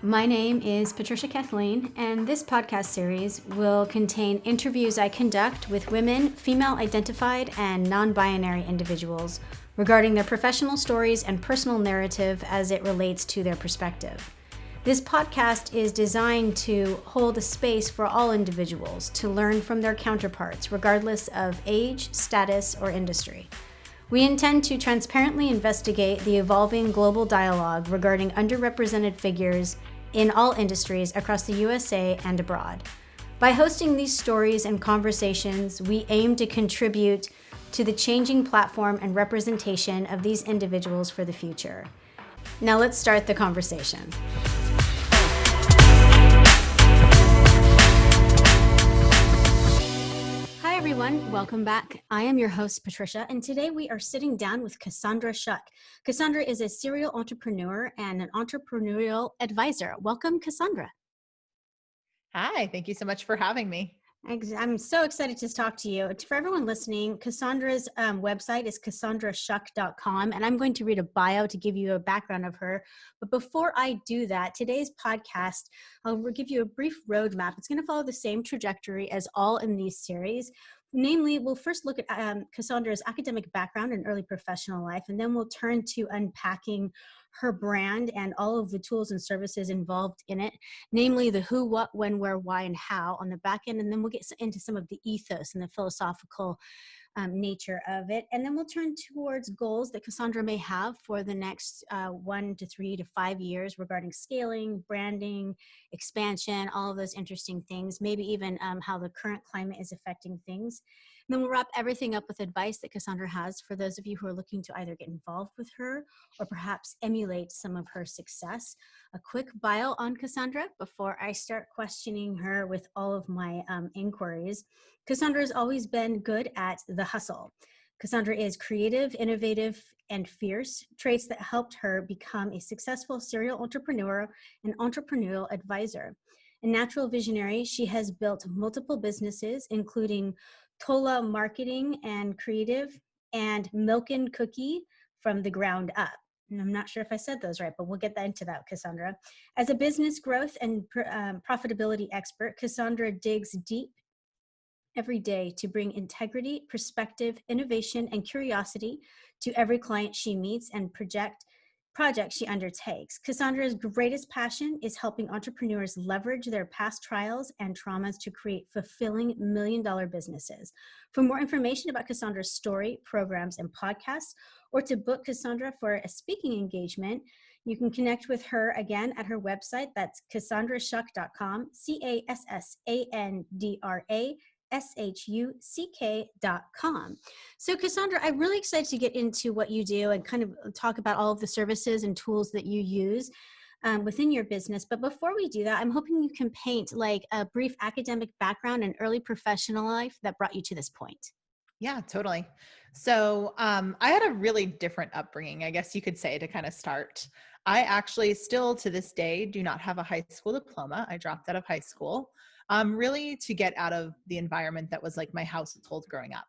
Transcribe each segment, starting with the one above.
My name is Patricia Kathleen, and this podcast series will contain interviews I conduct with women, female identified, and non binary individuals regarding their professional stories and personal narrative as it relates to their perspective. This podcast is designed to hold a space for all individuals to learn from their counterparts, regardless of age, status, or industry. We intend to transparently investigate the evolving global dialogue regarding underrepresented figures in all industries across the USA and abroad. By hosting these stories and conversations, we aim to contribute to the changing platform and representation of these individuals for the future. Now let's start the conversation. Hi everyone, welcome back. I am your host, Patricia, and today we are sitting down with Cassandra Shuck. Cassandra is a serial entrepreneur and an entrepreneurial advisor. Welcome, Cassandra. Hi, thank you so much for having me. I'm so excited to talk to you. For everyone listening, Cassandra's website is cassandrashuck.com, and I'm going to read a bio to give you a background of her. But before I do that, today's podcast, I'll give you a brief roadmap. It's going to follow the same trajectory as all in these series. Namely, we'll first look at Cassandra's academic background and early professional life, and then we'll turn to unpacking her brand and all of the tools and services involved in it, namely the who, what, when, where, why, and how on the back end. And then we'll get into some of the ethos and the philosophical nature of it. And then we'll turn towards goals that Cassandra may have for the next 1 to 3 to 5 years regarding scaling, branding, expansion, all of those interesting things, maybe even how the current climate is affecting things. And then we'll wrap everything up with advice that Cassandra has for those of you who are looking to either get involved with her or perhaps emulate some of her success. A quick bio on Cassandra before I start questioning her with all of my inquiries. Cassandra has always been good at the hustle. Cassandra is creative, innovative, and fierce, traits that helped her become a successful serial entrepreneur and entrepreneurial advisor. A natural visionary, she has built multiple businesses, including Tola Marketing and Creative and Milk and Cookie from the ground up. And I'm not sure if I said those right, but we'll get into that, Cassandra. As a business growth and profitability expert, Cassandra digs deep every day to bring integrity, perspective, innovation, and curiosity to every client she meets and project she undertakes. Cassandra's greatest passion is helping entrepreneurs leverage their past trials and traumas to create fulfilling million-dollar businesses. For more information about Cassandra's story, programs, and podcasts, or to book Cassandra for a speaking engagement, you can connect with her again at her website. That's cassandrashuck.com, CASSANDRA SHUCK.com. So Cassandra, I'm really excited to get into what you do and kind of talk about all of the services and tools that you use within your business. But before we do that, I'm hoping you can paint like a brief academic background and early professional life that brought you to this point. Yeah, totally. So I had a really different upbringing, I guess you could say, to kind of start. I actually still to this day do not have a high school diploma. I dropped out of high school. Really to get out of the environment that was like my household growing up.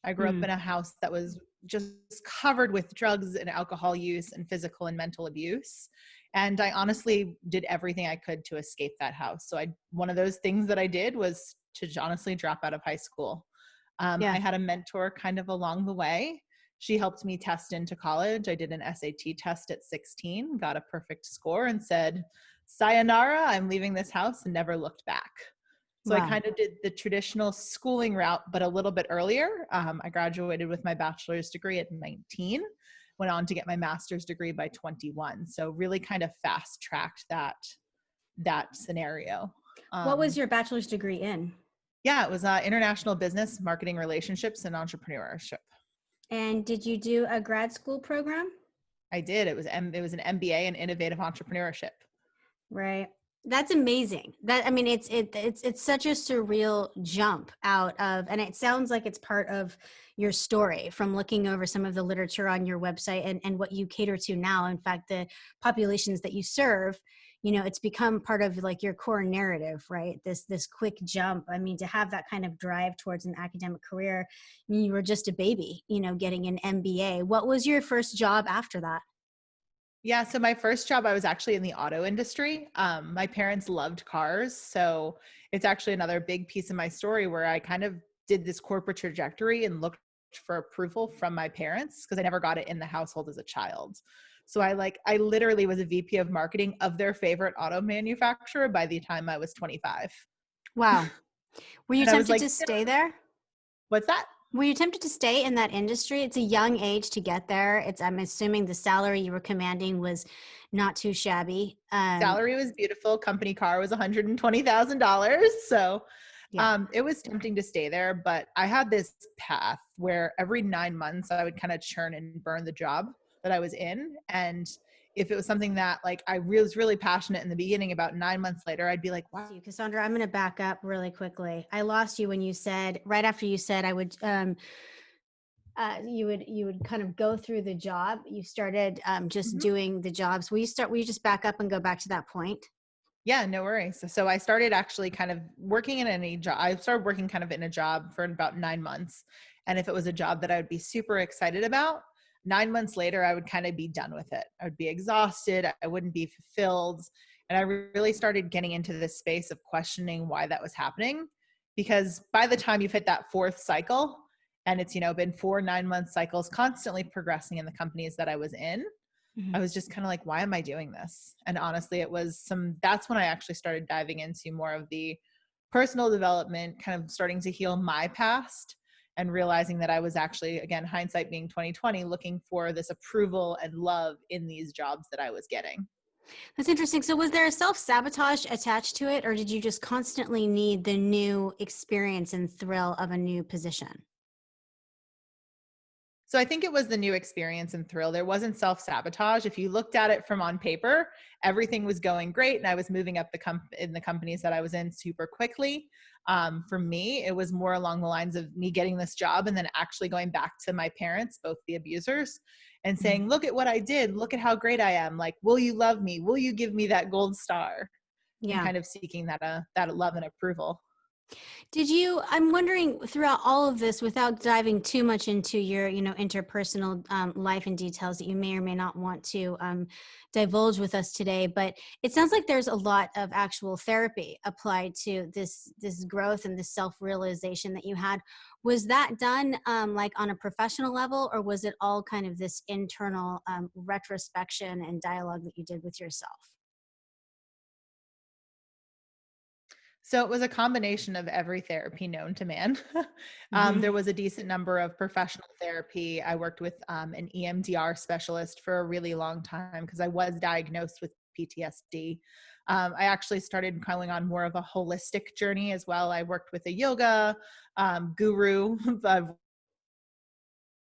I grew up in a house that was just covered with drugs and alcohol use and physical and mental abuse. And I honestly did everything I could to escape that house. So one of those things that I did was to honestly drop out of high school. I had a mentor kind of along the way. She helped me test into college. I did an SAT test at 16, got a perfect score and said, sayonara, I'm leaving this house, and never looked back. So I kind of did the traditional schooling route, but a little bit earlier. I graduated with my bachelor's degree at 19, went on to get my master's degree by 21. So really kind of fast tracked that scenario. What was your bachelor's degree in? Yeah, it was international business, marketing relationships, and entrepreneurship. And did you do a grad school program? I did. It was an MBA in innovative entrepreneurship. Right. That's amazing. It's such a surreal jump out of, and it sounds like it's part of your story from looking over some of the literature on your website and what you cater to now. In fact, the populations that you serve, it's become part of like your core narrative, right? This quick jump. I mean, to have that kind of drive towards an academic career, you were just a baby, getting an MBA. What was your first job after that? Yeah, so my first job, I was actually in the auto industry. My parents loved cars. So it's actually another big piece of my story where I kind of did this corporate trajectory and looked for approval from my parents because I never got it in the household as a child. So I literally was a VP of marketing of their favorite auto manufacturer by the time I was 25. Wow. Were you And I was tempted like, to stay there? what's that? Were you tempted to stay in that industry? It's a young age to get there. I'm assuming the salary you were commanding was not too shabby. Salary was beautiful. Company car was $120,000. So Yeah. it was tempting to stay there, but I had this path where every 9 months I would kind of churn and burn the job that I was in. And if it was something that like was really passionate in the beginning, about 9 months later, I'd be like, wow. You, Cassandra, I'm going to back up really quickly. I lost you when you said, right after you said I would, you would kind of go through the job. You started just Mhm. doing the jobs. Will you just back up and go back to that point? Yeah, no worries. So I started actually kind of working in any job. I started working kind of in a job for about 9 months. And if it was a job that I would be super excited about, 9 months later, I would kind of be done with it. I would be exhausted. I wouldn't be fulfilled. And I really started getting into this space of questioning why that was happening. Because by the time you've hit that fourth cycle, and it's, been 4 9 month cycles constantly progressing in the companies that I was in, I Mhm. was just kind of like, why am I doing this? And honestly, that's when I actually started diving into more of the personal development, kind of starting to heal my past and realizing that I was actually, again, hindsight being 2020, looking for this approval and love in these jobs that I was getting. That's interesting. So was there a self-sabotage attached to it, or did you just constantly need the new experience and thrill of a new position? So I think it was the new experience and thrill. There wasn't self-sabotage. If you looked at it from on paper, everything was going great and I was moving up in the companies that I was in super quickly. For me, it was more along the lines of me getting this job and then actually going back to my parents, both the abusers, and Mhm. saying, look at what I did. Look at how great I am. Like, will you love me? Will you give me that gold star? And Yeah. kind of seeking that love and approval. I'm wondering throughout all of this, without diving too much into your, interpersonal life and details that you may or may not want to divulge with us today, but it sounds like there's a lot of actual therapy applied to this growth and this self-realization that you had. Was that done like on a professional level, or was it all kind of this internal retrospection and dialogue that you did with yourself? So it was a combination of every therapy known to man. There Hmm. was a decent number of professional therapy. I worked with an EMDR specialist for a really long time because I was diagnosed with PTSD. I actually started going on more of a holistic journey as well. I worked with a yoga guru. I've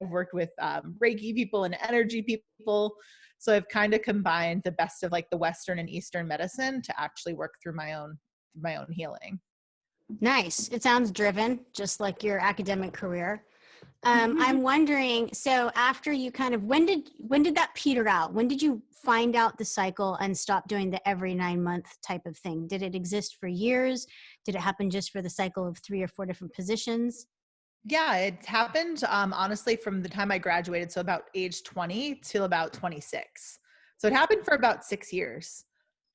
worked with Reiki people and energy people. So I've kind of combined the best of like the Western and Eastern medicine to actually work through my own healing. Nice. It sounds driven, just like your academic career. I'm wondering, so after you kind of, when did that peter out? When did you find out the cycle and stop doing the every 9 month type of thing? Did it exist for years? Did it happen just for the cycle of 3 or 4 different positions? Yeah, it happened, honestly, from the time I graduated, so about age 20 till about 26. So it happened for about 6 years.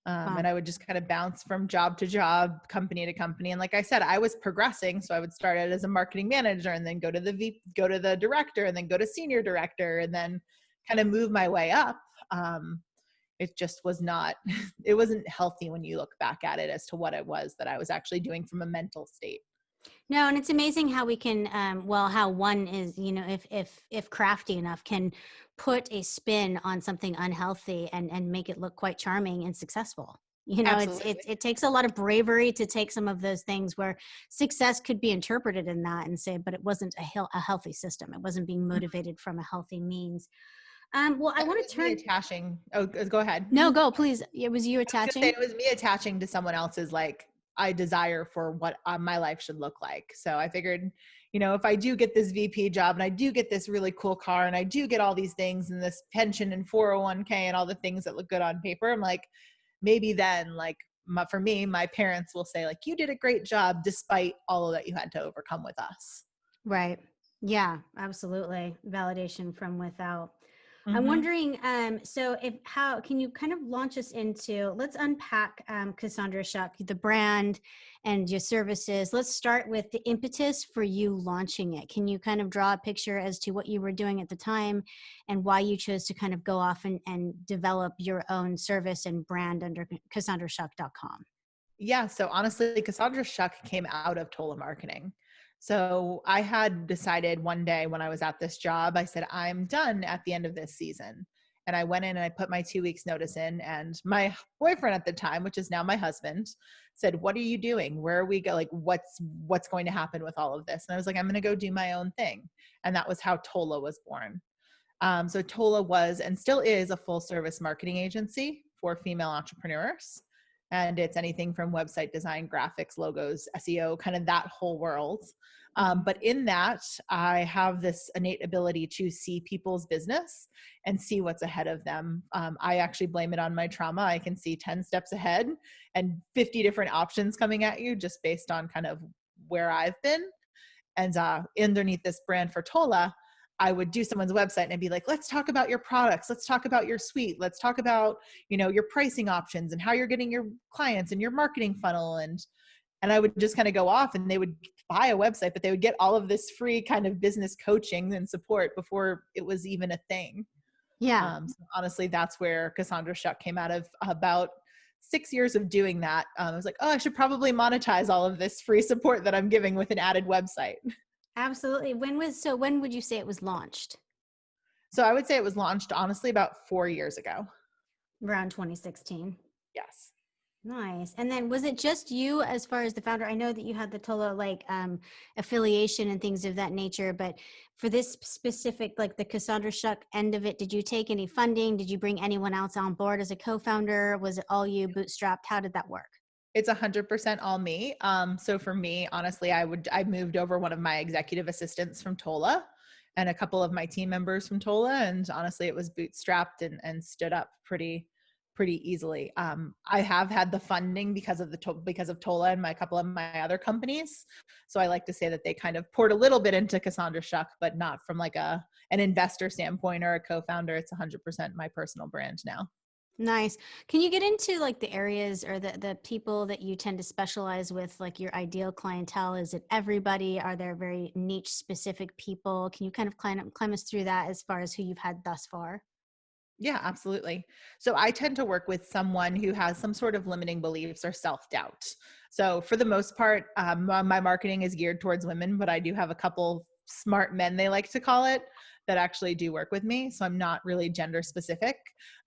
Wow. And I would just kind of bounce from job to job, company to company. And like I said, I was progressing. So I would start out as a marketing manager and then go to the director and then go to senior director and then kind of move my way up. It just was not, it wasn't healthy when you look back at it as to what it was that I was actually doing from a mental state. No, and it's amazing how we can, how one is, if crafty enough, can put a spin on something unhealthy and make it look quite charming and successful. Absolutely. It takes a lot of bravery to take some of those things where success could be interpreted in that and say, but it wasn't a healthy system. It wasn't being motivated from a healthy means. Well, I It want was to me turn. attaching. Oh, go ahead. No, go please. It was you I was gonna say attaching. it was me attaching to someone else's like I desire for what my life should look like. So I figured, if I do get this VP job and I do get this really cool car and I do get all these things and this pension and 401k and all the things that look good on paper, I'm like, maybe then like for me, my parents will say like, you did a great job despite all of that you had to overcome with us. Right. Yeah, absolutely. Validation from without. I'm Mm-hmm. wondering, so how can you kind of launch us into, let's unpack Cassandra Shuck, the brand and your services. Let's start with the impetus for you launching it. Can you kind of draw a picture as to what you were doing at the time and why you chose to kind of go off and develop your own service and brand under CassandraShuck.com? Yeah. So honestly, Cassandra Shuck came out of Tola marketing. So I had decided one day when I was at this job, I said, I'm done at the end of this season. And I went in and I put my 2 weeks notice in, and my boyfriend at the time, which is now my husband, said, what are you doing? Where are we go? Like, what's going to happen with all of this? And I was like, I'm going to go do my own thing. And that was how Tola was born. So Tola was and still is a full service marketing agency for female entrepreneurs. And it's anything from website design, graphics, logos, SEO, kind of that whole world. But in that, I have this innate ability to see people's business and see what's ahead of them. I actually blame it on my trauma. I can see 10 steps ahead and 50 different options coming at you just based on kind of where I've been. And underneath this brand for Tola, I would do someone's website and I'd be like, let's talk about your products. Let's talk about your suite. Let's talk about, your pricing options and how you're getting your clients and your marketing funnel. And I would just kind of go off, and they would buy a website, but they would get all of this free kind of business coaching and support before it was even a thing. Yeah. So honestly, that's where Cassandra Shuck came out of. About 6 years of doing that. I was like, oh, I should probably monetize all of this free support that I'm giving with an added website. Absolutely. When would you say it was launched? So I would say it was launched honestly about 4 years ago. Around 2016. Yes. Nice. And then was it just you as far as the founder? I know that you had the Tola affiliation and things of that nature, but for this specific, like the Cassandra Shuck end of it, did you take any funding? Did you bring anyone else on board as a co-founder? Was it all you bootstrapped? How did that work? It's 100% all me. So for me, honestly, I moved over one of my executive assistants from Tola and a couple of my team members from Tola. And honestly, it was bootstrapped and stood up pretty easily. I have had the funding because of Tola and a couple of my other companies. So I like to say that they kind of poured a little bit into Cassandra Shuck, but not from like an investor standpoint or a co-founder. It's 100% my personal brand now. Nice. Can you get into like the areas or the people that you tend to specialize with, like your ideal clientele? Is it everybody? Are there very niche specific people? Can you kind of climb us through that as far as who you've had thus far? Yeah, absolutely. So I tend to work with someone who has some sort of limiting beliefs or self-doubt. So for the most part, my marketing is geared towards women, but I do have a couple smart men, they like to call it, that actually do work with me. So I'm not really gender specific,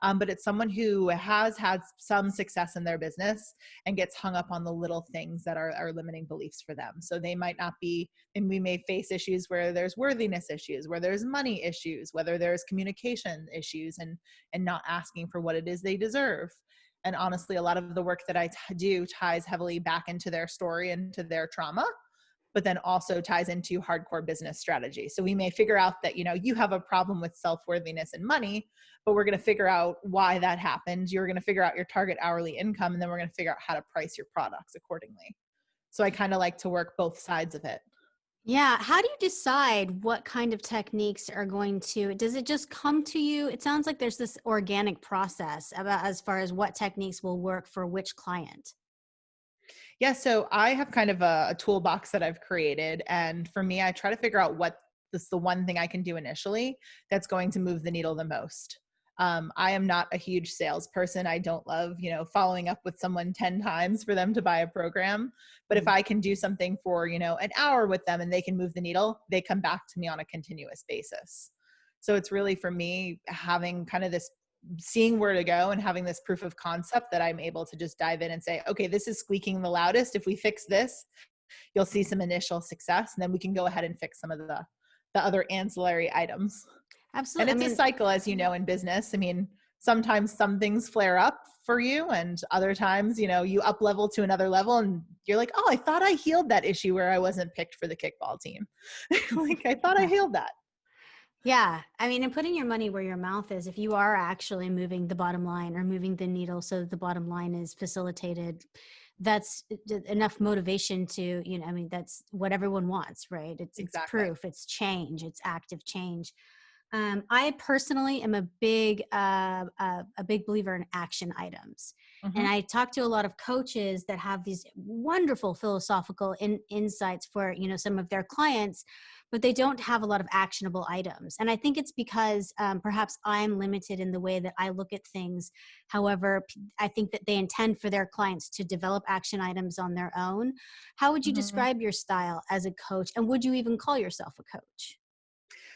but it's someone who has had some success in their business and gets hung up on the little things that are limiting beliefs for them. So they might not be, and we may face issues where there's worthiness issues, where there's money issues, whether there's communication issues and not asking for what it is they deserve. And honestly, a lot of the work that I do ties heavily back into their story and to their trauma, but then also ties into hardcore business strategy. So we may figure out that, you have a problem with self-worthiness and money, but we're going to figure out why that happened. You're going to figure out your target hourly income, and then we're going to figure out how to price your products accordingly. So I kind of like to work both sides of it. Yeah. How do you decide what kind of techniques are going to, does it just come to you? It sounds like there's this organic process about as far as what techniques will work for which client. Yeah, so I have kind of a toolbox that I've created. And for me, I try to figure out what is the one thing I can do initially that's going to move the needle the most. I am not a huge salesperson. I don't love, following up with someone 10 times for them to buy a program. But if I can do something for, an hour with them and they can move the needle, they come back to me on a continuous basis. So it's really for me having kind of this seeing where to go and having this proof of concept that I'm able to just dive in and say, okay, this is squeaking the loudest. If we fix this, you'll see some initial success, and then we can go ahead and fix some of the other ancillary items. And Absolutely. it's a cycle, as you know, in business. I mean, sometimes some things flare up for you, and other times, you up level to another level and you're like, oh, I thought I healed that issue where I wasn't picked for the kickball team. Like, I thought I healed that. Yeah. I mean, and putting your money where your mouth is, if you are actually moving the bottom line or moving the needle so that the bottom line is facilitated, that's enough motivation to, I mean, that's what everyone wants, right? It's Exactly. proof, it's change, it's active change. I personally am a big believer in action items. And Mhm. I talk to a lot of coaches that have these wonderful philosophical insights for, some of their clients, but they don't have a lot of actionable items. And I think it's because perhaps I'm limited in the way that I look at things. However, I think that they intend for their clients to develop action items on their own. How would you Mhm. describe your style as a coach? And would you even call yourself a coach?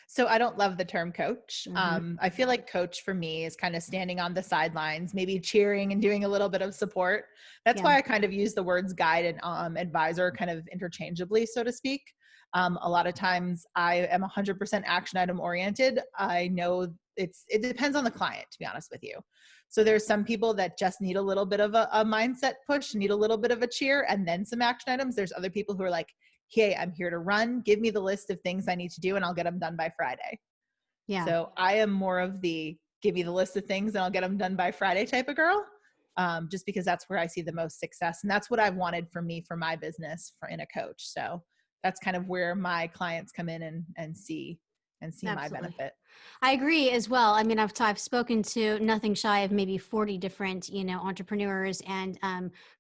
So I don't love the term coach. Hmm. I feel like coach for me is kind of standing on the sidelines, maybe cheering and doing a little bit of support. That's Yeah. why I kind of use the words guide and advisor kind of interchangeably, so to speak. A lot of times I am 100% action item oriented. I know it depends on the client, to be honest with you. So there's some people that just need a little bit of a mindset push, need a little bit of a cheer, and then some action items. There's other people who are like, hey, I'm here to run. Give me the list of things I need to do and I'll get them done by Friday. Yeah. So I am more of the give me the list of things and I'll get them done by Friday type of girl, just because that's where I see the most success. And that's what I've wanted for me, for my business, for in a coach. So that's kind of where my clients come in and see my Absolutely. benefit. I agree as well. I mean, I've spoken to nothing shy of maybe 40 different, entrepreneurs and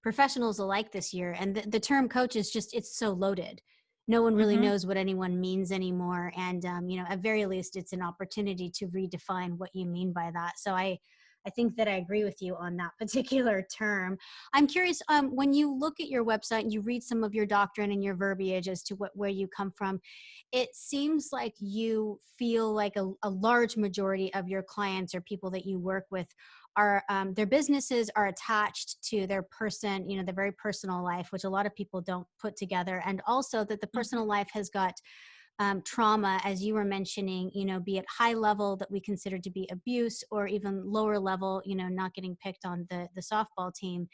professionals alike this year. And the term coach is just, it's so loaded. No one really Mm-hmm. knows what anyone means anymore. And, at very least, it's an opportunity to redefine what you mean by that. So I think that I agree with you on that particular term. I'm curious, when you look at your website and you read some of your doctrine and your verbiage as to where you come from, it seems like you feel like a large majority of your clients or people that you work with are their businesses are attached to their person, their very personal life, which a lot of people don't put together. And also that the Mm-hmm. personal life has got trauma, as you were mentioning, be it high level that we consider to be abuse or even lower level, not getting picked on the softball team,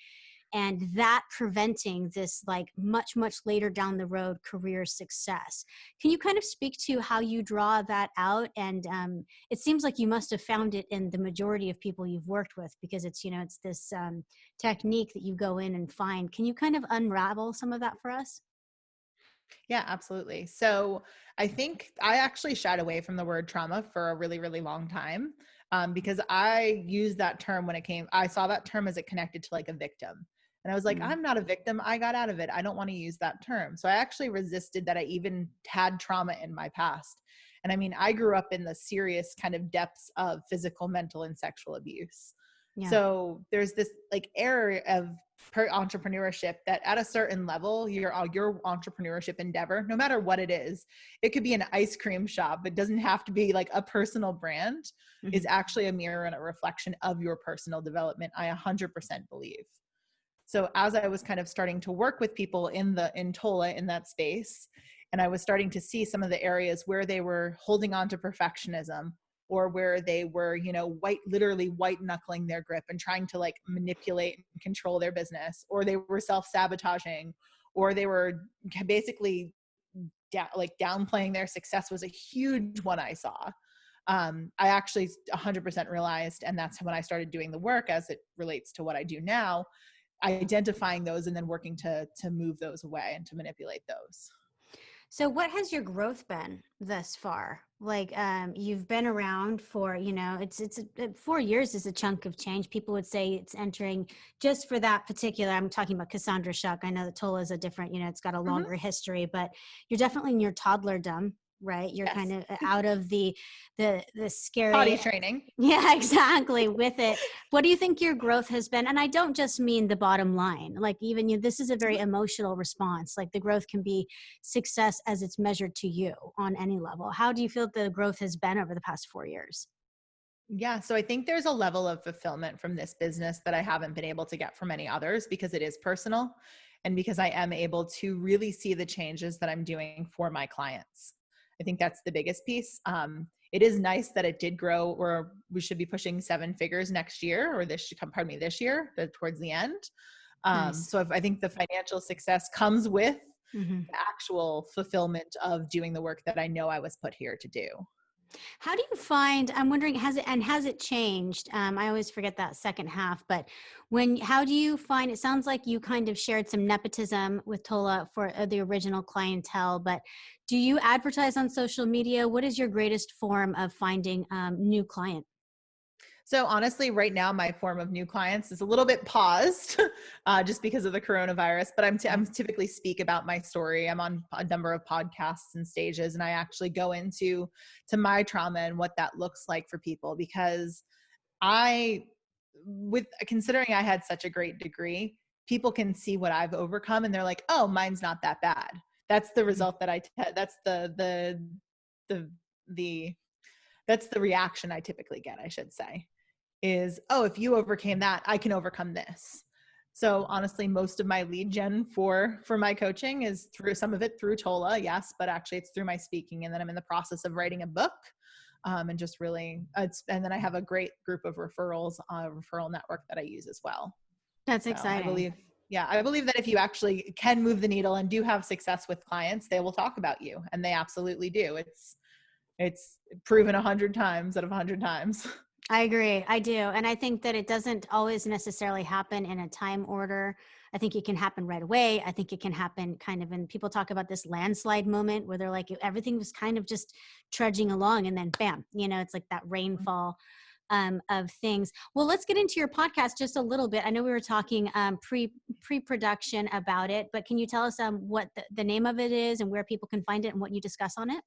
and that preventing this like much later down the road career success. Can you kind of speak to how you draw that out? And it seems like you must have found it in the majority of people you've worked with, because it's this technique that you go in and find. Can you kind of unravel some of that for us? Yeah, absolutely. So I think I actually shied away from the word trauma for a really, really long time, because I used that term when it came, I saw that term as it connected to like a victim. And I was like, Mm. I'm not a victim. I got out of it. I don't want to use that term. So I actually resisted that I even had trauma in my past. And I mean, I grew up in the serious kind of depths of physical, mental, and sexual abuse. Yeah. So there's this like area of entrepreneurship that at a certain level, your entrepreneurship endeavor, no matter what it is, it could be an ice cream shop. It doesn't have to be like a personal brand, is Mhm. actually a mirror and a reflection of your personal development. I 100% believe. So as I was kind of starting to work with people in TOLA in that space, and I was starting to see some of the areas where they were holding on to perfectionism, or where they were, literally white knuckling their grip and trying to like manipulate and control their business, or they were self-sabotaging, or they were basically downplaying their success, was a huge one I saw. I actually 100% realized, and that's when I started doing the work as it relates to what I do now, identifying those and then working to move those away and to manipulate those. So what has your growth been thus far? Like, you've been around for, it's 4 years is a chunk of change. People would say it's entering just for that particular, I'm talking about Cassandra Shuck. I know that Tola is a different, it's got a Mm-hmm. longer history, but you're definitely in your toddlerdom, right? You're kind Yes. of out of the Potty scary. training. Yeah, exactly. With it, what do you think your growth has been? And I don't just mean the bottom line. Like, even you, this is a very emotional response. Like, the growth can be success as it's measured to you on any level. How do you feel the growth has been over the past 4 years? Yeah. So I think there's a level of fulfillment from this business that I haven't been able to get from any others, because it is personal and because I am able to really see the changes that I'm doing for my clients. I think that's the biggest piece. It is nice that it did grow, or we should be pushing 7 figures next year, or this year, towards the end. Nice. So I think the financial success comes with Hmm. the actual fulfillment of doing the work that I know I was put here to do. How do you find, I'm wondering, has it changed? I always forget that second half, but how do you find, it sounds like you kind of shared some nepotism with Tola for the original clientele, but do you advertise on social media? What is your greatest form of finding new client? So honestly, right now, my form of new clients is a little bit paused just because of the coronavirus, but Okay. I'm typically speak about my story. I'm on a number of podcasts and stages, and I actually go to my trauma and what that looks like for people because I, with considering I had such a great degree, people can see what I've overcome and they're like, oh, mine's not that bad. That's the Mhm. result that that's the, the, that's the reaction I typically get, I should say is, oh, if you overcame that, I can overcome this. So honestly, most of my lead gen for my coaching is through some of it through Tola, yes, but actually it's through my speaking. And then I'm in the process of writing a book. And just really, and then I have a great group of referrals, referral network that I use as well. That's So I exciting. believe, yeah, I believe that if you actually can move the needle and do have success with clients, they will talk about you, and they absolutely do. It's proven 100 times out of 100 times. I agree. I do. And I think that it doesn't always necessarily happen in a time order. I think it can happen right away. I think it can happen kind of, and people talk about this landslide moment where they're like, everything was kind of just trudging along and then bam, it's like that rainfall of things. Well, let's get into your podcast just a little bit. I know we were talking pre-production about it, but can you tell us what the name of it is and where people can find it and what you discuss on it?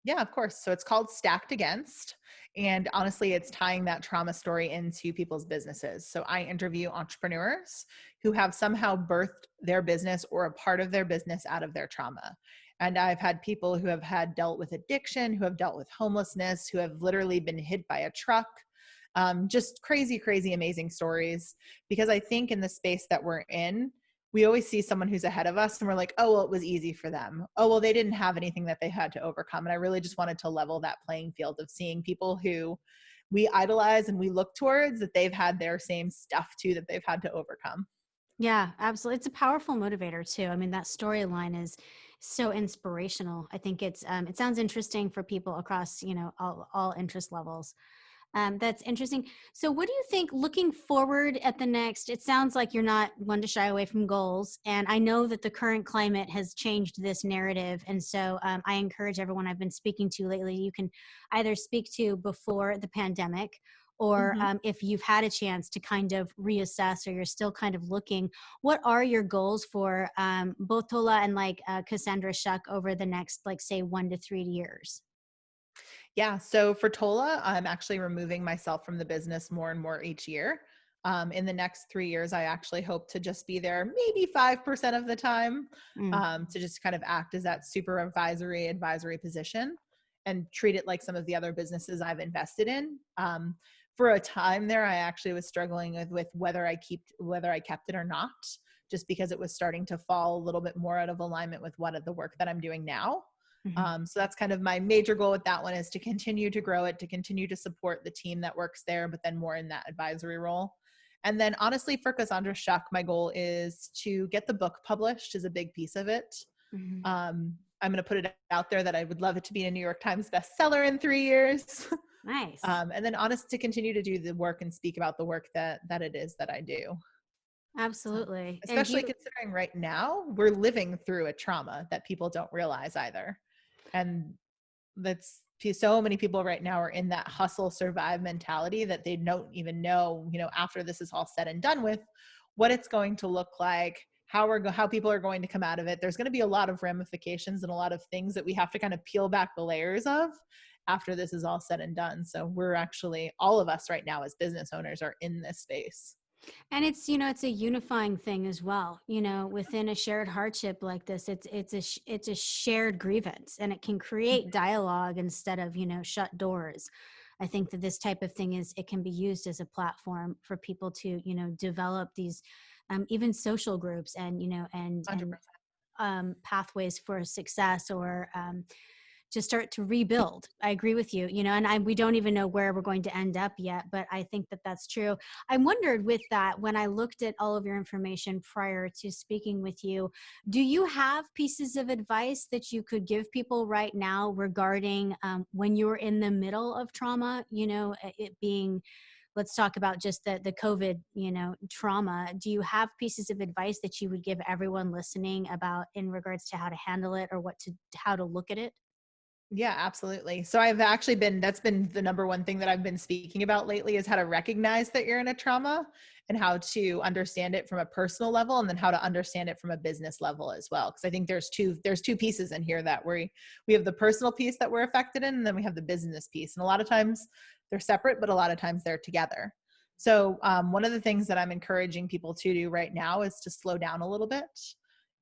Yeah, of course. So it's called Stacked Against. And honestly, it's tying that trauma story into people's businesses. So I interview entrepreneurs who have somehow birthed their business or a part of their business out of their trauma. And I've had people who have had dealt with addiction, who have dealt with homelessness, who have literally been hit by a truck. Just crazy, crazy, amazing stories. Because I think in the space that we're in, we always see someone who's ahead of us and we're like, oh, well, it was easy for them. Oh, well, they didn't have anything that they had to overcome. And I really just wanted to level that playing field of seeing people who we idolize and we look towards, that they've had their same stuff too, that they've had to overcome. Yeah, absolutely. It's a powerful motivator too. I mean, that storyline is so inspirational. I think it sounds interesting for people across, all interest levels. That's interesting. So what do you think looking forward at the next, it sounds like you're not one to shy away from goals. And I know that the current climate has changed this narrative. And so I encourage everyone I've been speaking to lately, you can either speak to before the pandemic or Mhm. if you've had a chance to kind of reassess or you're still kind of looking, what are your goals for both Tola and like Cassandra Shuck over the next, like say 1 to 3 years? Yeah. So for Tola, I'm actually removing myself from the business more and more each year. In the next 3 years, I actually hope to just be there maybe 5% of the time, Mm. to just kind of act as that supervisory advisory position and treat it like some of the other businesses I've invested in. For a time there, I actually was struggling with whether I kept it or not, just because it was starting to fall a little bit more out of alignment with the work that I'm doing now. Mhm. So that's kind of my major goal with that one, is to continue to grow it, to continue to support the team that works there, but then more in that advisory role. And then honestly, for Cassandra Shuck, my goal is to get the book published is a big piece of it. Mhm. I'm going to put it out there that I would love it to be a New York Times bestseller in 3 years. Nice. And then honest to continue to do the work and speak about the work that it is that I do. So, Absolutely. And especially considering right now we're living through a trauma that people don't realize either. And that's so many people right now are in that hustle survive mentality that they don't even know, after this is all said and done with, what it's going to look like, how people are going to come out of it. There's going to be a lot of ramifications and a lot of things that we have to kind of peel back the layers of after this is all said and done. So we're actually, all of us right now as business owners are in this space. it's it's a unifying thing as well. Within a shared hardship like this, it's a shared grievance, and it can create dialogue instead of shut doors. I think that this type of thing it can be used as a platform for people to develop these even social groups and and 100%. pathways for success or just start to rebuild. I agree with you, and we don't even know where we're going to end up yet, but I think that that's true. I wondered with that, when I looked at all of your information prior to speaking with you, do you have pieces of advice that you could give people right now regarding when you're in the middle of trauma, it being, let's talk about just the COVID, trauma. Do you have pieces of advice that you would give everyone listening about in regards to how to handle it or how to look at it? Yeah, absolutely. So that's been the number one thing that I've been speaking about lately, is how to recognize that you're in a trauma and how to understand it from a personal level, and then how to understand it from a business level as well. Cause I think there's two pieces in here, that we have the personal piece that we're affected in, and then we have the business piece. And a lot of times they're separate, but a lot of times they're together. So one of the things that I'm encouraging people to do right now is to slow down a little bit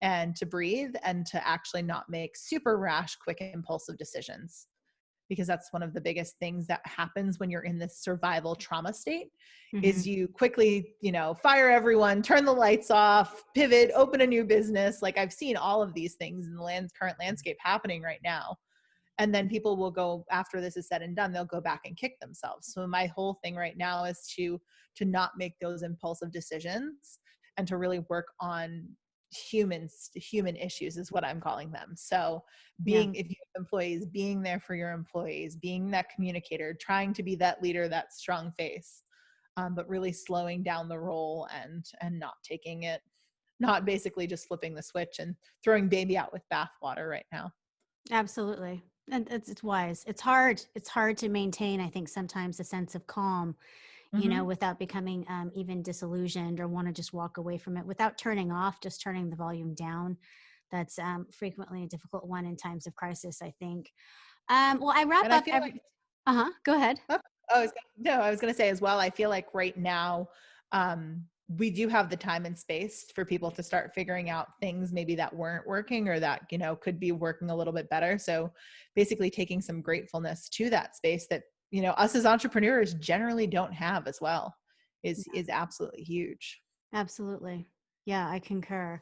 and to breathe, and to actually not make super rash, quick, impulsive decisions. Because that's one of the biggest things that happens when you're in this survival trauma state, Mm-hmm. is you quickly, fire everyone, turn the lights off, pivot, open a new business. Like, I've seen all of these things in the current landscape happening right now. And then people will go, after this is said and done, they'll go back and kick themselves. So my whole thing right now is to not make those impulsive decisions, and to really work on human issues, is what I'm calling them. So Yeah. if you have employees, being there for your employees, being that communicator, trying to be that leader, that strong face, but really slowing down the role, and not taking it, not basically just flipping the switch and throwing baby out with bathwater right now. Absolutely. And it's wise. It's hard. It's hard to maintain, I think, sometimes a sense of calm, Mm-hmm. without becoming even disillusioned or want to just walk away from it without turning off, just turning the volume down. That's frequently a difficult one in times of crisis, I think. Well, I wrap And I up feel like, every, uh-huh, go ahead. oh, I was going to say as well, I feel like right now, we do have the time and space for people to start figuring out things maybe that weren't working, or that, could be working a little bit better. So basically taking some gratefulness to that space that, us as entrepreneurs generally don't have as well, is absolutely huge. Absolutely. Yeah, I concur.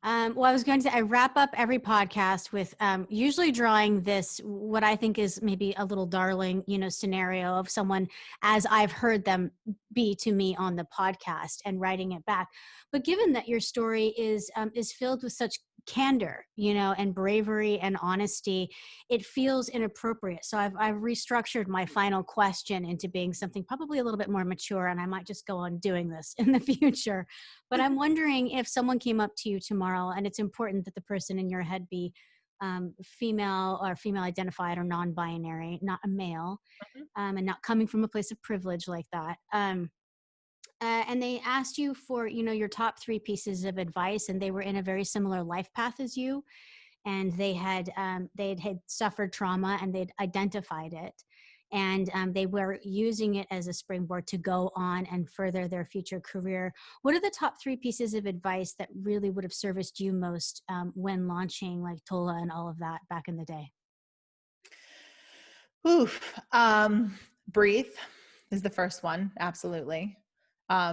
Well, I was going to say, I wrap up every podcast with usually drawing this, what I think is maybe a little darling, scenario of someone as I've heard them be to me on the podcast, and writing it back. But given that your story is filled with such candor, and bravery and honesty, it feels inappropriate. So I've restructured my final question into being something probably a little bit more mature, and I might just go on doing this in the future. But I'm wondering, if someone came up to you tomorrow, and it's important that the person in your head be female, or female identified, or non-binary, not a male, and not coming from a place of privilege like that. And they asked you for, your top three pieces of advice, and they were in a very similar life path as you, and they had suffered trauma, and they'd identified it, and they were using it as a springboard to go on and further their future career. What are the top three pieces of advice that really would have serviced you most when launching like Tola and all of that back in the day? Oof. Breathe is the first one. Absolutely.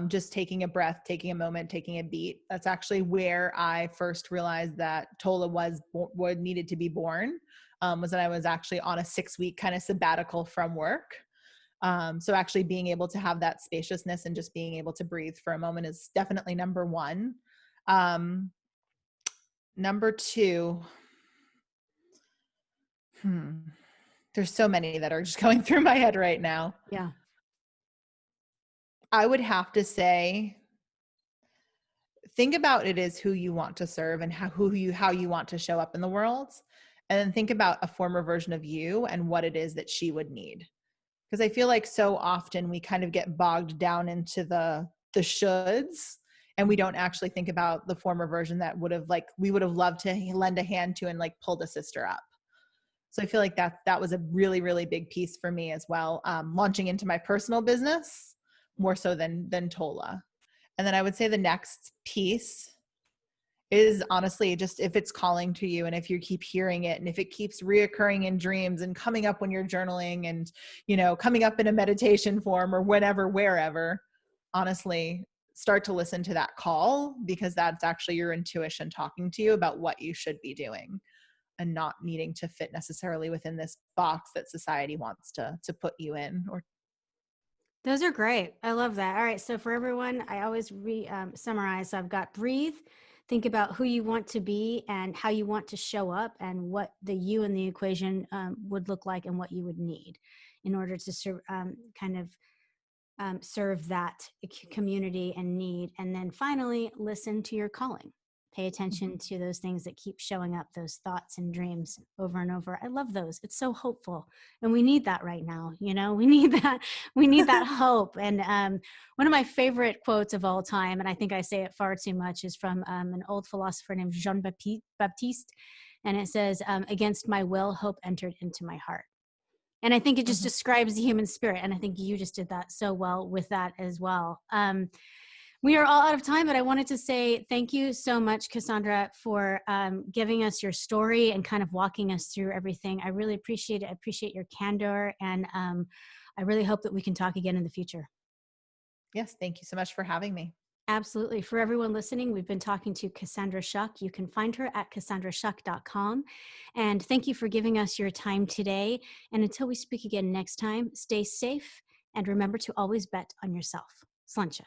Just taking a breath, taking a moment, taking a beat. That's actually where I first realized that Tola was what needed to be born. Was that I was actually on a 6-week kind of sabbatical from work. So actually being able to have that spaciousness and just being able to breathe for a moment is definitely number one. Number two, there's so many that are just going through my head right now. Yeah. I would have to say, think about it as who you want to serve, and how you want to show up in the world. And then think about a former version of you and what it is that she would need. Because I feel like so often we kind of get bogged down into the shoulds, and we don't actually think about the former version that we would have loved to lend a hand to and like pulled a sister up. So I feel like that was a really, really big piece for me as well. Launching into my personal business more so than Tola. And then I would say the next piece is honestly just, if it's calling to you, and if you keep hearing it, and if it keeps reoccurring in dreams and coming up when you're journaling, and, coming up in a meditation form or wherever, honestly, start to listen to that call, because that's actually your intuition talking to you about what you should be doing. and not needing to fit necessarily within this box that society wants to put you in. Or Those are great. I love that. All right. So for everyone, I always summarize. So I've got breathe, think about who you want to be and how you want to show up and what the you in the equation would look like and what you would need in order to serve that community and need. And then finally, listen to your calling. Pay attention to those things that keep showing up, those thoughts and dreams over and over. I love those. It's so hopeful. And we need that right now. You know, we need that. We need that hope. And one of my favorite quotes of all time, and I think I say it far too much, is from an old philosopher named Jean-Baptiste. And it says, against my will, hope entered into my heart. And I think it just describes the human spirit. And I think you just did that so well with that as well. We are all out of time, but I wanted to say thank you so much, Cassandra, for giving us your story and kind of walking us through everything. I really appreciate it. I appreciate your candor. And I really hope that we can talk again in the future. Yes, thank you so much for having me. Absolutely. For everyone listening, we've been talking to Cassandra Shuck. You can find her at cassandrashuck.com. And thank you for giving us your time today. And until we speak again next time, stay safe and remember to always bet on yourself. Sláinte.